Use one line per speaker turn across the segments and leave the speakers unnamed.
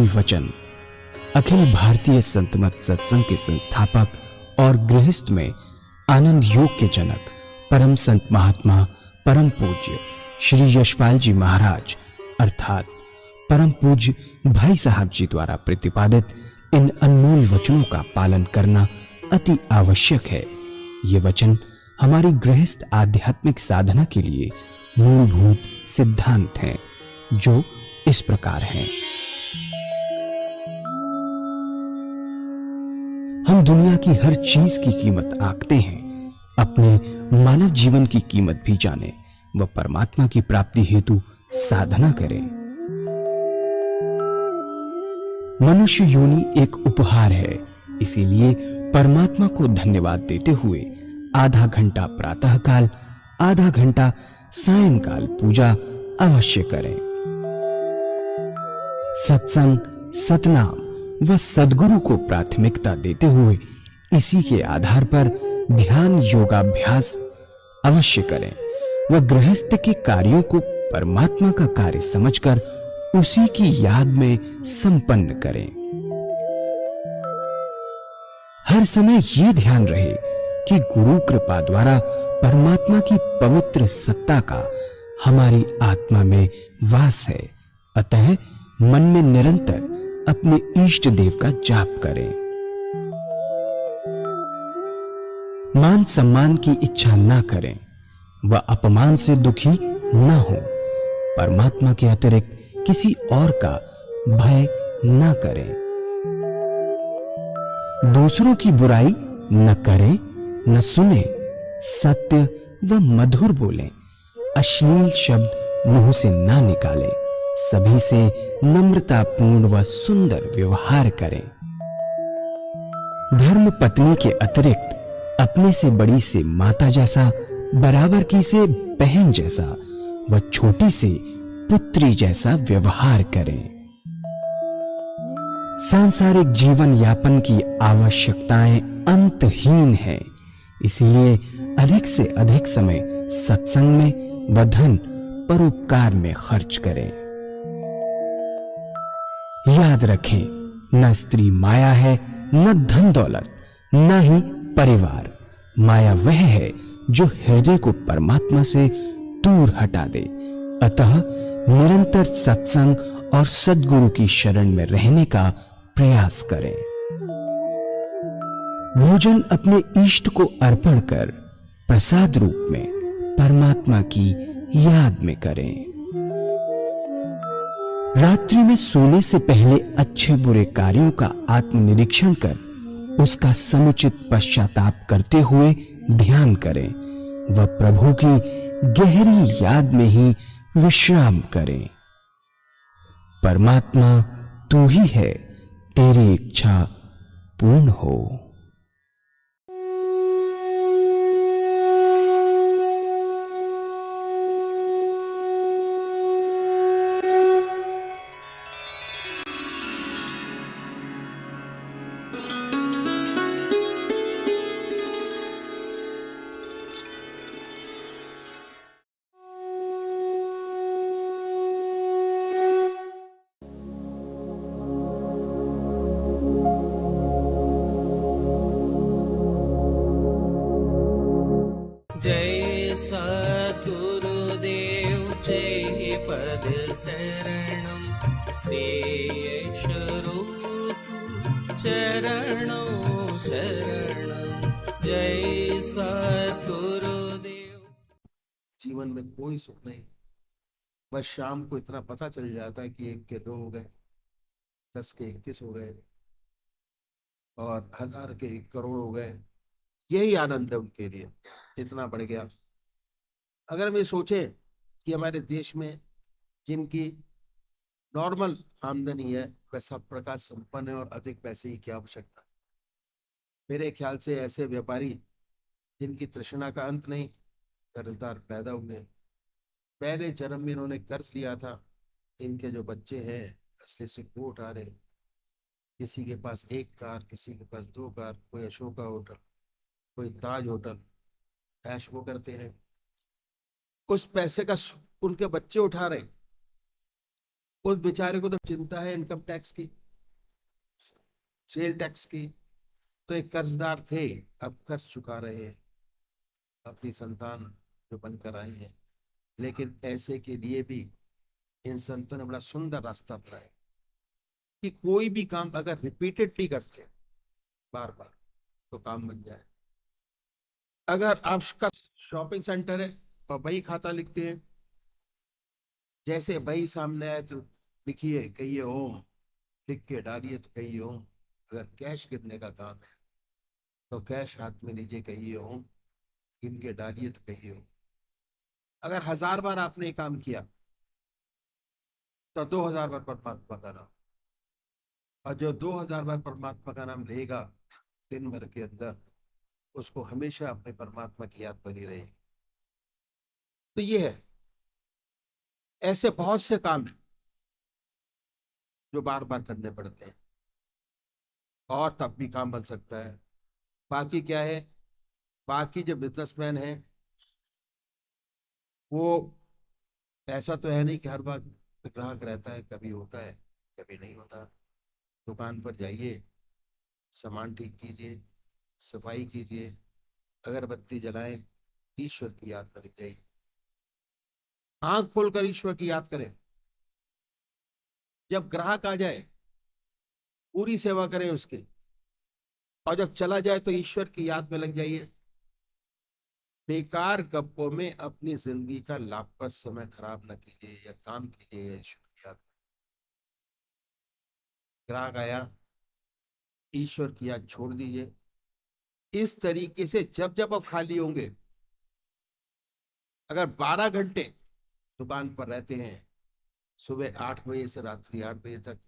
अनमोल वचन अखिल भारतीय संत मत सत्संग के संस्थापक और गृहस्थ में आनंद योग के जनक परम संत महात्मा परम पूज्य श्री यशपाल जी महाराज अर्थात परम पूज्य भाई साहब जी द्वारा प्रतिपादित इन अनमोल वचनों का पालन करना अति आवश्यक है। ये वचन हमारी गृहस्थ आध्यात्मिक साधना के लिए मूलभूत सिद्धांत हैं, जो इस प्रकार हैं। हम दुनिया की हर चीज की कीमत आंकते हैं, अपने मानव जीवन की कीमत भी जाने व परमात्मा की प्राप्ति हेतु साधना करें। मनुष्य योनि एक उपहार है, इसीलिए परमात्मा को धन्यवाद देते हुए आधा घंटा प्रातःकाल, आधा घंटा सायंकाल पूजा अवश्य करें। सत्संग, सतनाम व सद्गुरु को प्राथमिकता देते हुए इसी के आधार पर ध्यान योगाभ्यास अवश्य करें व गृहस्थ के कार्यों को परमात्मा का कार्य समझकर उसी की याद में संपन्न करें। हर समय ये ध्यान रहे कि गुरु कृपा द्वारा परमात्मा की पवित्र सत्ता का हमारी आत्मा में वास है, अतः मन में निरंतर अपने इष्ट देव का जाप करें। मान सम्मान की इच्छा न करें व अपमान से दुखी न हो। परमात्मा के अतिरिक्त किसी और का भय न करें। दूसरों की बुराई न करें, न सुने, सत्य व मधुर बोलें, अश्लील शब्द मुंह से ना निकालें, सभी से नम्रतापूर्ण व सुंदर व्यवहार करें। धर्म पत्नी के अतिरिक्त अपने से बड़ी से माता जैसा, बराबर की से बहन जैसा व छोटी से पुत्री जैसा व्यवहार करें। सांसारिक जीवन यापन की आवश्यकताएं अंतहीन है, इसलिए अधिक से अधिक समय सत्संग में व धन परोपकार में खर्च करें। याद रखें, न स्त्री माया है, न धन दौलत, न ही परिवार। माया वह है जो हृदय को परमात्मा से दूर हटा दे। अतः निरंतर सत्संग और सद्गुरु की शरण में रहने का प्रयास करें। भोजन अपने इष्ट को अर्पण कर प्रसाद रूप में परमात्मा की याद में करें। रात्रि में सोने से पहले अच्छे बुरे कार्यों का आत्मनिरीक्षण कर उसका समुचित पश्चाताप करते हुए ध्यान करें व प्रभु की गहरी याद में ही विश्राम करें। परमात्मा तू ही है, तेरी इच्छा पूर्ण हो।
जय सद्गुरुदेव जय पद शरणम श्रेयस्वरूप चरणों शरणम जय सद्गुरुदेव।
जीवन में कोई सुख नहीं, बस शाम को इतना पता चल जाता है कि 1 के 2 हो गए, 10 के 21 हो गए और 1000 के 1 करोड़ हो गए। यही आनंद है उनके लिए, इतना बढ़ गया। अगर हम ये सोचें कि हमारे देश में जिनकी नॉर्मल आमदनी है वैसा प्रकार संपन्न है और अधिक पैसे की क्या आवश्यकता। मेरे ख्याल से ऐसे व्यापारी जिनकी तृष्णा का अंत नहीं, कर्जदार पैदा होंगे। पहले जन्म में इन्होंने कर्ज लिया था, इनके जो बच्चे हैं असली से वो उठा रहे। किसी के पास 1 कार, किसी के पास 2 कार, कोई अशोका होटल, कोई ताज होटल, ऐश वो करते हैं। उस पैसे का उनके बच्चे उठा रहे। उस बेचारे को तो चिंता है इनकम टैक्स की, सेल टैक्स की। तो एक कर्जदार थे, अब कर्ज चुका रहे हैं, अपनी संतान जो बनकर आए हैं। लेकिन ऐसे के लिए भी इन संतों ने बड़ा सुंदर रास्ता अपनाया कि कोई भी काम अगर रिपीटेडली करते हैं, बार बार, तो काम बन जाए। अगर आपका शॉपिंग सेंटर है और बही खाता लिखते हैं, जैसे बही सामने आए तो लिखिए, कहिए ओम, लिख के डालिए तो कहिए ओम। अगर कैश गिरने का काम है तो कैश हाथ में लीजिए, कहिए ओम, गिन के डालिए तो कहिए ओम। अगर 1000 बार आपने ये काम किया तो 2000 बार परमात्मा का नाम। और जो 2000 बार परमात्मा का नाम लेगा दिन भर के अंदर, उसको हमेशा अपने परमात्मा की याद बनी रहेगी। तो ये है, ऐसे बहुत से काम हैं जो बार बार करने पड़ते हैं, और तब भी काम बन सकता है। बाकी क्या है, बाकी जो बिजनेसमैन है, वो ऐसा तो है नहीं कि हर बार ग्राहक रहता है, कभी होता है कभी नहीं होता। दुकान पर जाइए, सामान ठीक कीजिए, सफाई कीजिए, अगरबत्ती जलाएं, ईश्वर की याद करें, जाइए, आंख खोलकर ईश्वर की याद करें। जब ग्राहक आ जाए पूरी सेवा करें उसकी, और जब चला जाए तो ईश्वर की याद में लग जाइए। बेकार गप्पों में अपनी जिंदगी का लाभप्रद समय खराब न कीजिए, या काम कीजिए, या ईश्वर की याद। ग्राहक आया, ईश्वर की याद छोड़ दीजिए। इस तरीके से जब जब आप खाली होंगे, अगर 12 घंटे दुकान पर रहते हैं, सुबह 8 बजे से रात्रि 8 बजे तक,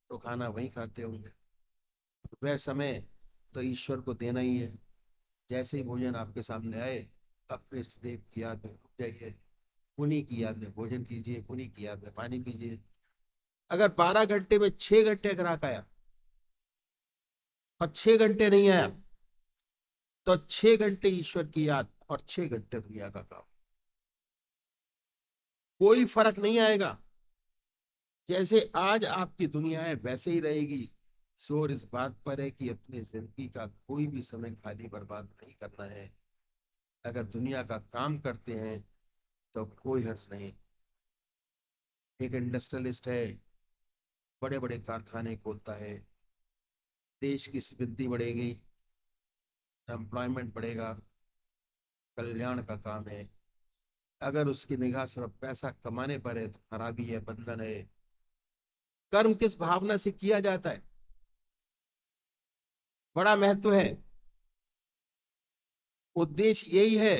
तो खाना वहीं खाते होंगे, वह समय तो ईश्वर को देना ही है। जैसे ही भोजन आपके सामने आए, अपने इष्ट देव की याद में डूब जाइए, उन्हीं की याद में भोजन कीजिए, उन्हीं की याद में पानी पीजिए। अगर 12 घंटे में 6 घंटे ग्राहक आया और 6 घंटे नहीं आया, तो 6 घंटे ईश्वर की याद और 6 घंटे दुनिया का काम, कोई फर्क नहीं आएगा। जैसे आज आपकी दुनिया है वैसे ही रहेगी। शोर इस बात पर है कि अपनी जिंदगी का कोई भी समय खाली बर्बाद नहीं करना है। अगर दुनिया का काम करते हैं तो कोई हर्ज नहीं। एक इंडस्ट्रियलिस्ट है, बड़े बड़े कारखाने खोलता है, देश की समृद्धि बढ़ेगी, एम्प्लॉयमेंट बढ़ेगा, कल्याण का काम है। अगर उसकी निगाह सिर्फ पैसा कमाने पर है तो खराबी है, बंधन है। कर्म किस भावना से किया जाता है, बड़ा महत्व है। उद्देश्य यही है।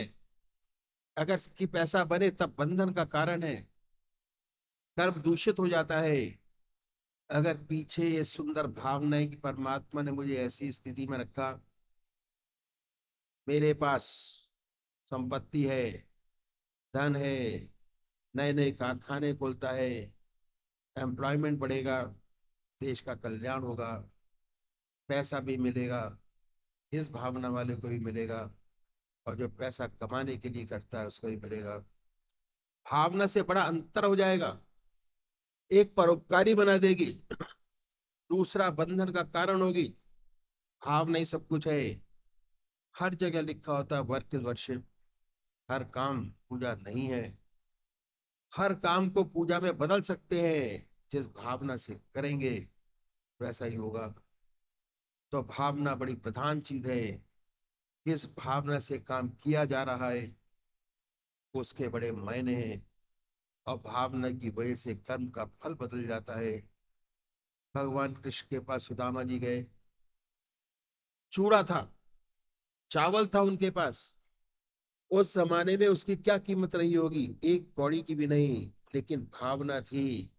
अगर कि पैसा बने तब बंधन का कारण है, कर्म दूषित हो जाता है। अगर पीछे ये सुंदर भावना है कि परमात्मा ने मुझे ऐसी स्थिति में रखा, मेरे पास संपत्ति है, धन है, नए नए कारखाने खोलता है, एम्प्लॉयमेंट बढ़ेगा, देश का कल्याण होगा, पैसा भी मिलेगा, इस भावना वाले को भी मिलेगा, और जो पैसा कमाने के लिए करता है उसको भी मिलेगा। भावना से बड़ा अंतर हो जाएगा। एक परोपकारी बना देगी, दूसरा बंधन का कारण होगी। भावना ही सब कुछ है। हर जगह लिखा होता है वर्क इज वर्शिप। हर काम पूजा नहीं है। हर काम को पूजा में बदल सकते हैं, जिस भावना से करेंगे वैसा ही होगा। तो भावना बड़ी प्रधान चीज है। किस भावना से काम किया जा रहा है उसके बड़े मायने हैं, और भावना की वजह से कर्म का फल बदल जाता है। भगवान कृष्ण के पास सुदामा जी गए, चूड़ा था, चावल था उनके पास। उस जमाने में उसकी क्या कीमत रही होगी, एक कौड़ी की भी नहीं, लेकिन भावना थी।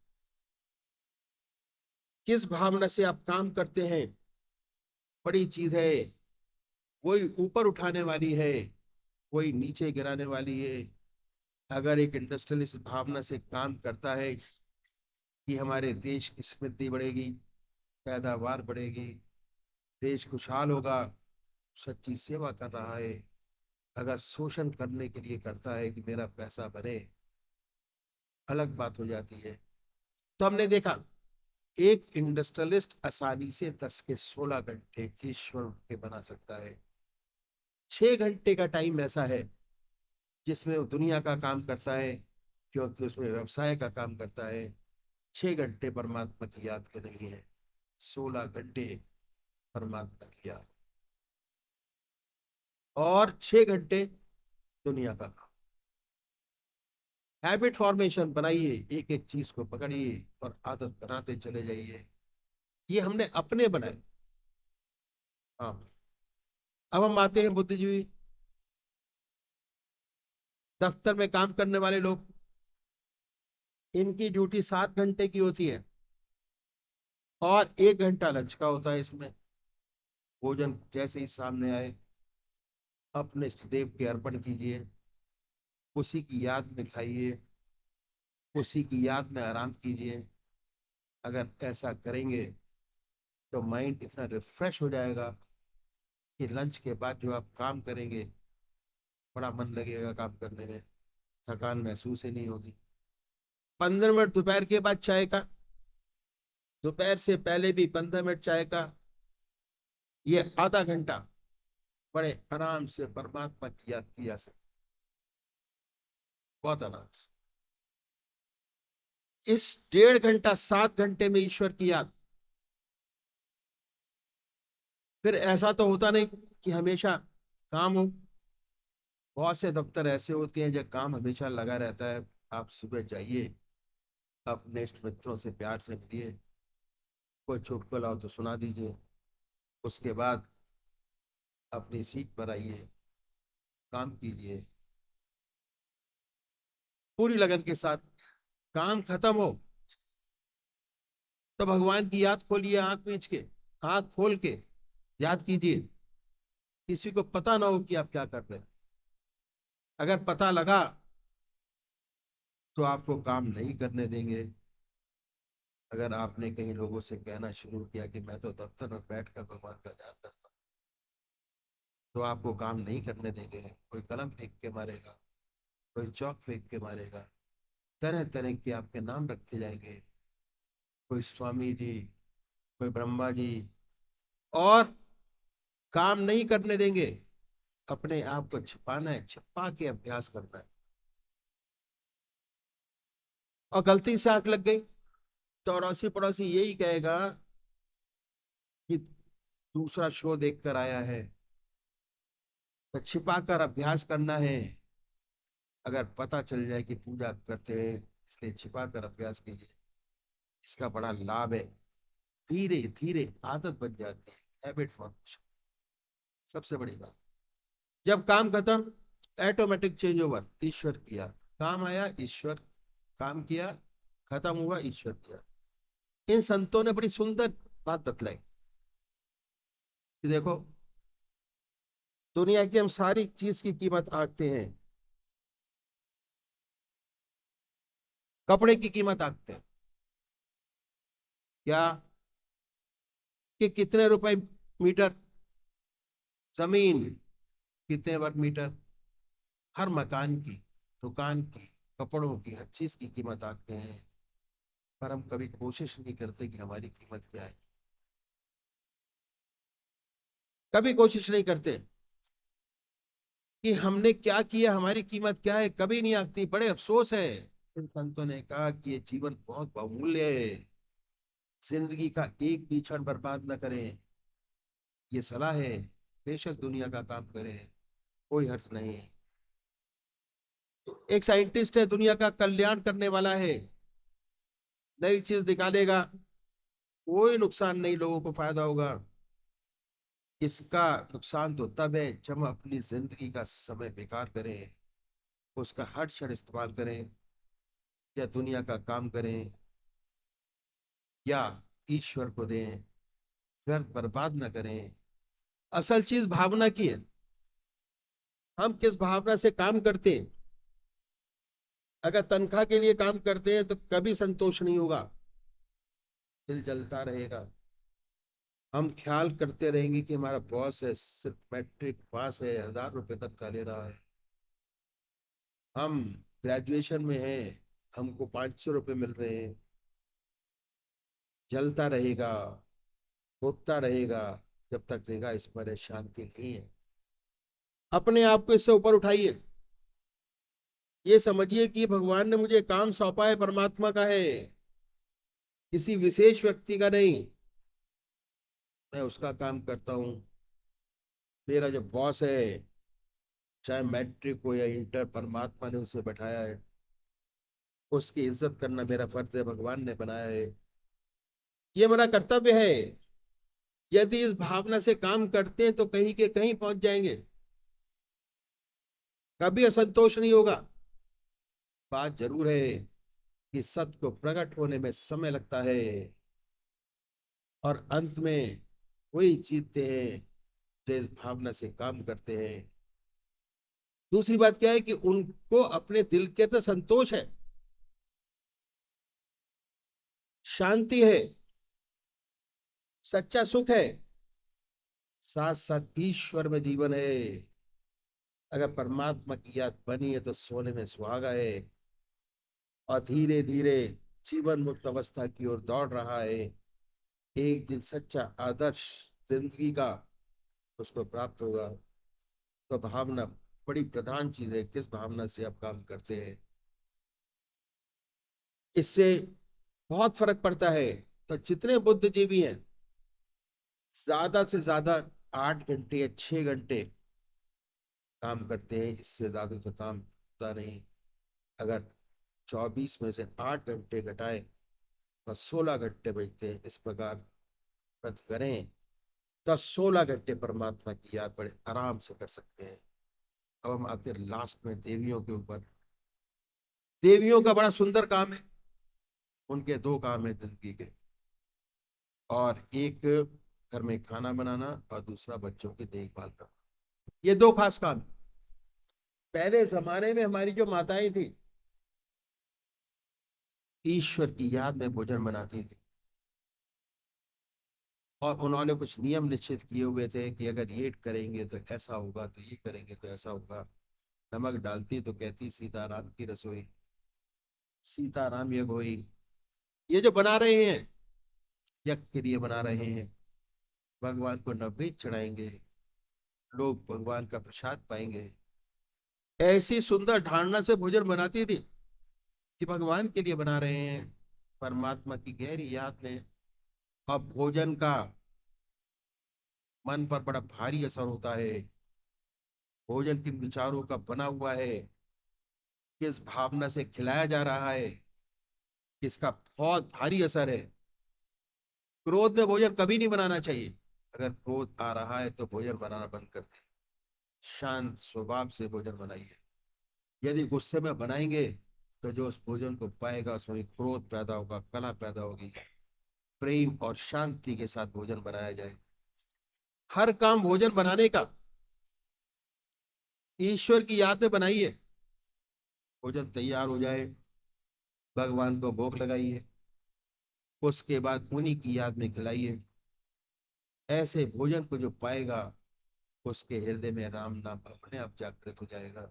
किस भावना से आप काम करते हैं, बड़ी चीज है। कोई ऊपर उठाने वाली है, कोई नीचे गिराने वाली है। अगर एक इंडस्ट्रियलिस्ट भावना से काम करता है कि हमारे देश की समृद्धि बढ़ेगी, पैदावार बढ़ेगी, देश खुशहाल होगा, सच्ची सेवा कर रहा है। अगर शोषण करने के लिए करता है कि मेरा पैसा बने, अलग बात हो जाती है। तो हमने देखा एक इंडस्ट्रियलिस्ट आसानी से 10 के 16 घंटे ईश्वर के बना सकता है। 6 घंटे का टाइम ऐसा है जिसमें वो दुनिया का काम करता है, क्योंकि उसमें व्यवसाय का काम करता है। 6 घंटे परमात्मा की याद करेंगे, 16 घंटे परमात्मा की याद, और 6 घंटे दुनिया का काम। हैबिट फॉर्मेशन बनाइए, एक एक चीज को पकड़िए और आदत बनाते चले जाइए। ये हमने अपने बनाए। हाँ, अब हम आते हैं बुद्धिजीवी, दफ्तर में काम करने वाले लोग। इनकी ड्यूटी 7 घंटे की होती है और 1 घंटा लंच का होता है। इसमें भोजन जैसे ही सामने आए अपने इष्ट देव के अर्पण कीजिए, उसी की याद में खाइए, उसी की याद में आराम कीजिए। अगर ऐसा करेंगे तो माइंड इतना रिफ्रेश हो जाएगा कि लंच के बाद जो आप काम करेंगे बड़ा मन लगेगा काम करने में, थकान महसूस ही नहीं होगी। 15 मिनट दोपहर के बाद चाय का, दोपहर से पहले भी 15 मिनट चाय का, ये आधा घंटा बड़े आराम से परमात्मा की याद की जा सकती, बहुत आराम से। इस 1.5 घंटा 7 घंटे में ईश्वर की याद। फिर ऐसा तो होता नहीं कि हमेशा काम हो। बहुत से दफ्तर ऐसे होते हैं जब काम हमेशा लगा रहता है। आप सुबह जाइए, अपने इष्ट मित्रों से प्यार से मिलिए, कोई चुटकुला हो तो सुना दीजिए, उसके बाद अपनी सीट पर आइए, काम कीजिए पूरी लगन के साथ। काम खत्म हो तो भगवान की याद खोलिए, आंख मीच के, आंख खोल के याद कीजिए। किसी को पता ना हो कि आप क्या कर रहे हैं। अगर पता लगा तो आपको काम नहीं करने देंगे। अगर आपने कई लोगों से कहना शुरू किया कि मैं तो दफ्तर में बैठकर भगवान का ध्यान करता हूं, तो आपको काम नहीं करने देंगे। कोई कलम फेंक के मारेगा, कोई चौक फेंक के मारेगा, तरह तरह के आपके नाम रखे जाएंगे, कोई स्वामी जी, कोई ब्रह्मा जी, और काम नहीं करने देंगे। अपने आप को छिपाना है, छिपा के अभ्यास करना है। और गलती से आंख लग गई तो अड़ोसी पड़ोसी यही कहेगा कि दूसरा शो देख कर आया है। तो छिपा कर अभ्यास करना है। अगर पता चल जाए कि पूजा करते हैं इसलिए छिपा कर अभ्यास कीजिए, इसका बड़ा लाभ है। धीरे धीरे आदत बन जाती है, हैबिट फॉर्मेशन सबसे बड़ी बात। जब काम खत्म, ऑटोमेटिक चेंज ओवर, ईश्वर किया, काम आया ईश्वर, काम किया, खत्म हुआ ईश्वर किया। इन संतों ने बड़ी सुंदर बात बतलाई कि देखो, दुनिया की हम सारी चीज की कीमत आंकते हैं, कपड़े की कीमत आंकते हैं क्या, कि कितने रुपए मीटर, जमीन कितने वर्ग मीटर, हर मकान की, दुकान की, कपड़ों की, हर चीज की कीमत आंकते हैं। पर हम कभी कोशिश नहीं करते कि हमारी कीमत क्या है। कभी कोशिश नहीं करते कि हमने क्या किया, हमारी कीमत क्या है, कभी नहीं आती। बड़े अफसोस है। इन संतों ने कहा कि ये जीवन बहुत बहुमूल्य है, जिंदगी का एक भी क्षण बर्बाद न करें, ये सलाह है। बेशक दुनिया का काम करें, कोई हर्ज नहीं। एक साइंटिस्ट है, दुनिया का कल्याण करने वाला है, नई चीज निकालेगा, कोई नुकसान नहीं, लोगों को फायदा होगा। इसका नुकसान तो तब है जब हम अपनी जिंदगी का समय बेकार करें, उसका हर क्षण इस्तेमाल करें, या दुनिया का काम करें या ईश्वर को दें, व्यर्थ बर्बाद ना करें। असल चीज भावना की है। हम किस भावना से काम करते हैं। अगर तनख्वाह के लिए काम करते हैं तो कभी संतोष नहीं होगा, दिल जलता रहेगा। हम ख्याल करते रहेंगे कि हमारा बॉस है, सिर्फ मैट्रिक पास है, 1000 रुपये तनख्वाह ले रहा है, हम ग्रेजुएशन में हैं, हमको 500 रुपये मिल रहे हैं, जलता रहेगा, उठता रहेगा, जब तक रहेगा इसमें शांति नहीं है। अपने आप को इससे ऊपर उठाइए, ये समझिए कि भगवान ने मुझे काम सौंपा है, परमात्मा का है, किसी विशेष व्यक्ति का नहीं। मैं उसका काम करता हूँ। मेरा जो बॉस है, चाहे मैट्रिक हो या इंटर, परमात्मा ने उसे बैठाया है, उसकी इज्जत करना मेरा फर्ज है, भगवान ने बनाया है, ये मेरा कर्तव्य है। यदि इस भावना से काम करते हैं तो कहीं के कहीं पहुंच जाएंगे, कभी असंतोष नहीं होगा। बात जरूर है कि सत्य को प्रकट होने में समय लगता है, और अंत में वही जीतते हैं जो इस भावना से काम करते हैं। दूसरी बात क्या है कि उनको अपने दिल के अंदर संतोष है, शांति है, सच्चा सुख है, साथ साथ ईश्वर में जीवन है। अगर परमात्मा की याद बनी है तो सोने में सुहागा है, और धीरे धीरे जीवन मुक्त अवस्था की ओर दौड़ रहा है। एक दिन सच्चा आदर्श जिंदगी का उसको प्राप्त होगा। तो भावना बड़ी प्रधान चीज है, किस भावना से आप काम करते हैं, इससे बहुत फर्क पड़ता है। तो जितने बुद्धिजीवी हैं, ज्यादा से ज्यादा 8 घंटे या 6 घंटे काम करते हैं, इससे ज्यादा तो काम होता नहीं। अगर 24 में से 8 घंटे घटाए तो 16 घंटे बचते हैं। इस प्रकार व्रत करें तो 16 घंटे परमात्मा की याद बड़े आराम से कर सकते हैं। अब हम आते हैं लास्ट में देवियों के ऊपर। देवियों का बड़ा सुंदर काम है। उनके दो काम है जिंदगी के, और एक घर में खाना बनाना और दूसरा बच्चों की देखभाल करना। ये दो खास काम हैं। पहले जमाने में हमारी जो माताएं थी, ईश्वर की याद में भोजन बनाती थी, और उन्होंने कुछ नियम निश्चित किए हुए थे कि अगर ये करेंगे तो ऐसा होगा, तो ये करेंगे तो ऐसा होगा। नमक डालती तो कहती सीताराम की रसोई, सीताराम यज्ञ होई। ये जो बना रहे हैं, यज्ञ के लिए बना रहे हैं, भगवान को नैवेद्य चढ़ाएंगे, लोग भगवान का प्रसाद पाएंगे। ऐसी सुंदर धारणा से भोजन बनाती थी कि भगवान के लिए बना रहे हैं, परमात्मा की गहरी याद में। अब भोजन का मन पर बड़ा भारी असर होता है। भोजन किन विचारों का बना हुआ है, किस भावना से खिलाया जा रहा है, इसका बहुत भारी असर है। क्रोध में भोजन कभी नहीं बनाना चाहिए। अगर क्रोध आ रहा है तो भोजन बनाना बंद कर दें। शांत स्वभाव से भोजन बनाइए। यदि गुस्से में बनाएंगे तो जो उस भोजन को पाएगा उसमें क्रोध पैदा होगा, कला पैदा होगी। प्रेम और शांति के साथ भोजन बनाया जाए। हर काम भोजन बनाने का ईश्वर की याद में बनाइए। भोजन तैयार हो जाए, भगवान को भोग लगाइए, उसके बाद उन्हीं की याद में खिलाइए। ऐसे भोजन को जो पाएगा उसके हृदय में राम नाम अपने आप जागृत हो जाएगा।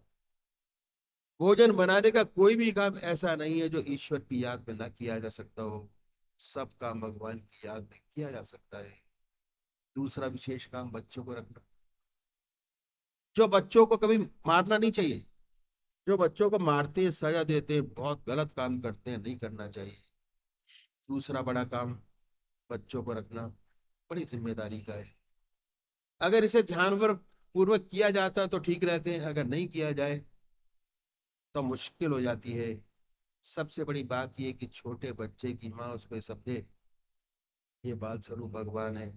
भोजन बनाने का कोई भी काम ऐसा नहीं है जो ईश्वर की याद में ना किया जा सकता हो। सब काम भगवान की याद में किया जा सकता है। दूसरा विशेष काम बच्चों को रखना। जो बच्चों को कभी मारना नहीं चाहिए। जो बच्चों को मारते हैं, सजा देते हैं, बहुत गलत काम करते हैं, नहीं करना चाहिए। दूसरा बड़ा काम बच्चों को रखना बड़ी जिम्मेदारी का है। अगर इसे ध्यान पूर्वक किया जाता तो ठीक रहते हैं, अगर नहीं किया जाए तो मुश्किल हो जाती है। सबसे बड़ी बात यह कि छोटे बच्चे की माँ उसको समझे ये बाल स्वरूप भगवान है।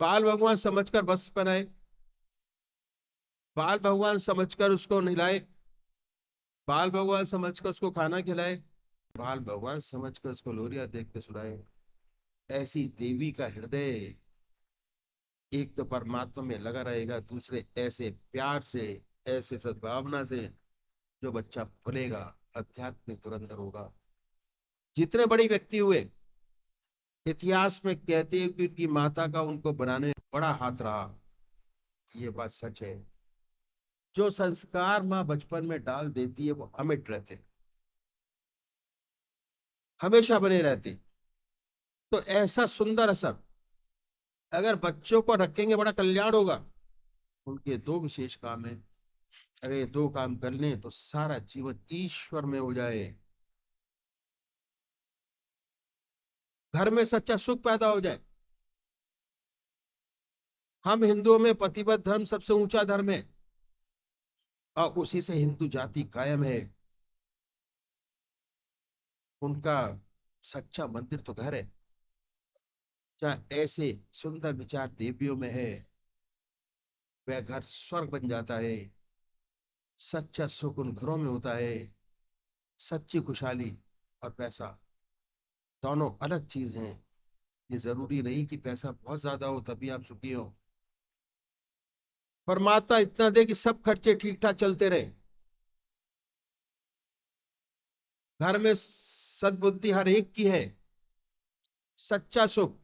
बाल भगवान समझकर बस बनाए, बाल भगवान समझकर उसको नहलाए, बाल भगवान समझकर उसको खाना खिलाए, बाल भगवान समझकर उसको लोरिया देख के सुनाए। ऐसी देवी का हृदय एक तो परमात्मा में लगा रहेगा, दूसरे ऐसे प्यार से, ऐसे सद्भावना से जो बच्चा फलेगा, आध्यात्मिक धुरंधर होगा। जितने बड़े व्यक्ति हुए, इतिहास में कहते हैं कि उनकी माता का उनको बनाने में बड़ा हाथ रहा। ये बात सच है। जो संस्कार माँ बचपन में डाल देती है वो अमिट रहते, हमेशा बने रहते। तो ऐसा सुंदर असर अगर बच्चों को रखेंगे, बड़ा कल्याण होगा। उनके दो विशेष काम है, अगर ये दो काम कर लें तो सारा जीवन ईश्वर में हो जाए, घर में सच्चा सुख पैदा हो जाए। हम हिंदुओं में पतिव्रत धर्म सबसे ऊंचा धर्म है और उसी से हिंदू जाति कायम है। उनका सच्चा मंदिर तो घर है। चाहे ऐसे सुंदर विचार देवियों में है, वह घर स्वर्ग बन जाता है। सच्चा सुख उन घरों में होता है। सच्ची खुशहाली और पैसा दोनों अलग चीज हैं। ये जरूरी नहीं कि पैसा बहुत ज्यादा हो तभी आप सुखी हो। परमात्मा इतना दे कि सब खर्चे ठीक ठाक चलते रहे, घर में सद्बुद्धि हर एक की है। सच्चा सुख,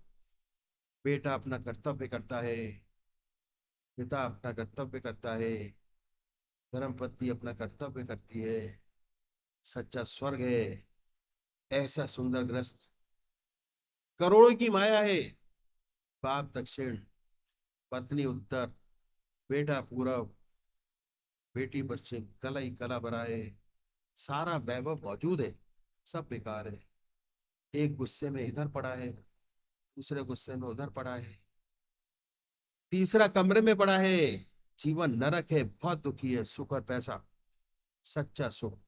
बेटा अपना कर्तव्य करता है, पिता अपना कर्तव्य करता है, धर्मपत्नी अपना कर्तव्य करती है, सच्चा स्वर्ग है। ऐसा सुंदर ग्रस्त, करोड़ों की माया है। बाप दक्षिण, पत्नी उत्तर, बेटा पूरब, बेटी पश्चिम, कला ही कला बनाए, सारा वैभव मौजूद है। सब बेकार है। एक गुस्से में इधर पड़ा है, दूसरे गुस्से में उधर पड़ा है, तीसरा कमरे में पड़ा है। जीवन नरक है, बहुत दुखी है। सुख और पैसा, सच्चा सुख,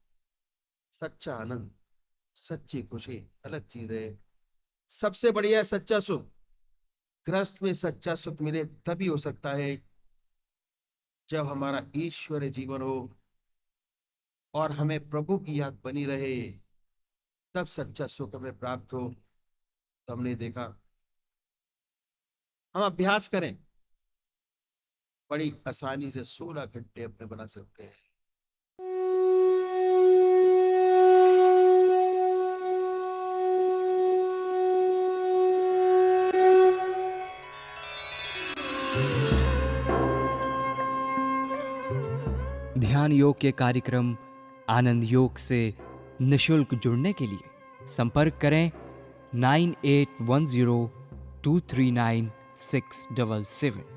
सच्चा आनंद, सच्ची खुशी अलग चीज है। सबसे बढ़िया है सच्चा सुख। गृहस्थ में सच्चा सुख मिले तभी हो सकता है जब हमारा ईश्वरीय जीवन हो और हमें प्रभु की याद बनी रहे, तब सच्चा सुख हमें प्राप्त हो। तो हमने देखा, हम अभ्यास करें, बड़ी आसानी से 16 घंटे अपने बना सकते हैं।
ध्यान योग के कार्यक्रम आनंद योग से निशुल्क जुड़ने के लिए संपर्क करें 9810239677।